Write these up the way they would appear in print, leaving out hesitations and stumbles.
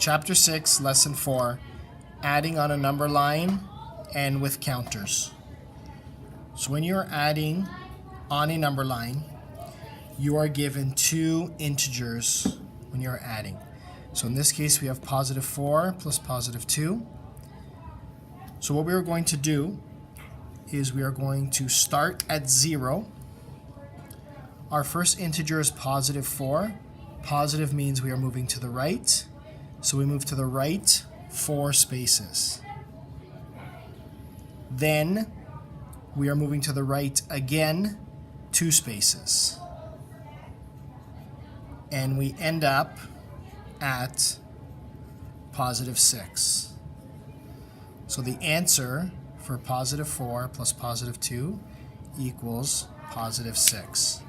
Chapter 6, Lesson 4, adding on a number line and with counters. So when you're adding on a number line, you are given two integers when you're adding. So in this case, we have positive 4 plus positive 2. So what we are going to do is we are going to start at 0. Our first integer is positive 4. Positive means we are moving to the right. So we move to the right 4 spaces. Then we are moving to the right again 2 spaces. And we end up at positive 6. So the answer for positive 4 plus positive 2 equals positive 6.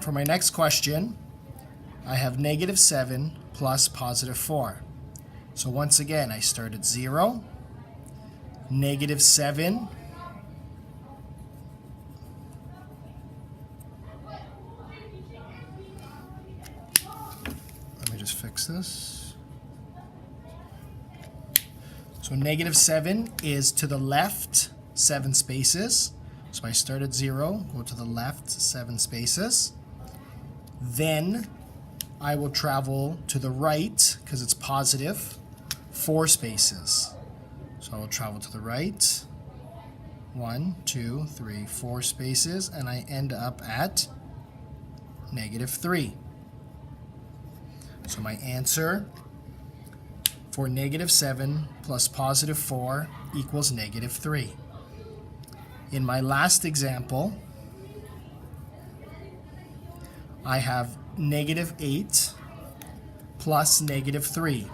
For my next question, I have negative 7 plus positive 4. So once again, I start at 0, negative 7, let me just fix this. So negative 7 is to the left 7 spaces. So I start at 0, go to the left 7 spaces. Then I will travel to the right, because it's positive, 4 spaces. So I will travel to the right, 1, 2, 3, 4 spaces, and I end up at negative 3. So my answer for negative 7 plus positive 4 equals negative 3. In my last example, I have negative 8 plus negative 3.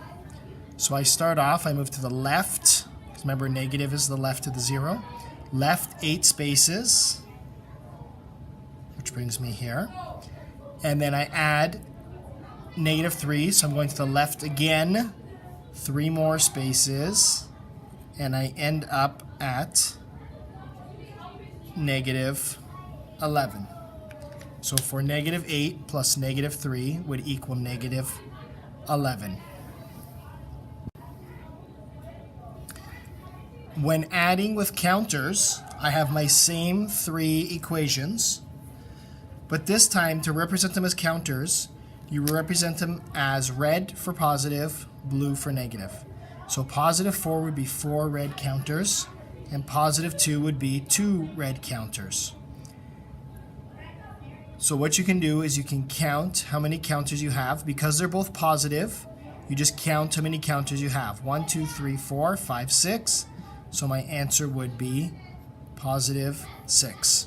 So I start off, I move to the left. Remember, negative is the left of the 0. Left 8 spaces, which brings me here. And then I add negative 3, so I'm going to the left again, 3 more spaces, and I end up at negative 11. So for negative 8 plus negative 3 would equal negative 11. When adding with counters, I have my same 3 equations, but this time to represent them as counters, you represent them as red for positive, blue for negative. So positive 4 would be 4 red counters, and positive 2 would be 2 red counters. So what you can do is you can count how many counters you have. Because they're both positive, you just count how many counters you have. 1, 2, 3, 4, 5, 6. So my answer would be positive 6.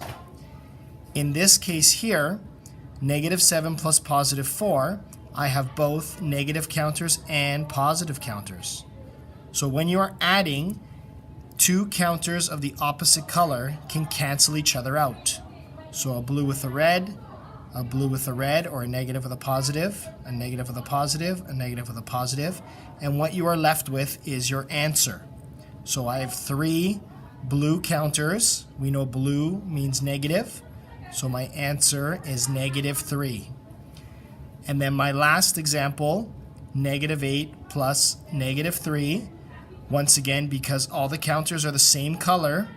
In this case here, negative 7 plus positive 4, I have both negative counters and positive counters. So when you are adding, 2 counters of the opposite color can cancel each other out. So a blue with a red, a blue with a red, or a negative with a positive, a negative with a positive, a negative with a positive, and what you are left with is your answer. So I have 3 blue counters. We know blue means negative, so my answer is negative 3. And then my last example, negative 8 plus negative 3. Once again, because all the counters are the same color,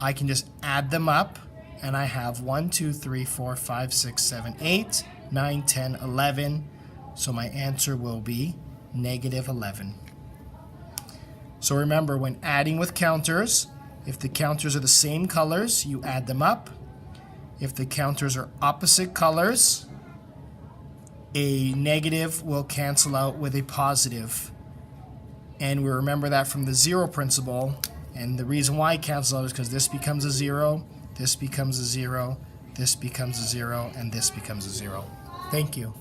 I can just add them up, and I have 1, 2, 3, 4, 5, 6, 7, 8, 9, 10, 11. So my answer will be negative 11. So remember, when adding with counters, if the counters are the same colors, you add them up. If the counters are opposite colors, a negative will cancel out with a positive. And we remember that from the 0 principle. And the reason why it cancels out is because this becomes a 0, this becomes a 0, this becomes a 0, and this becomes a 0. Thank you.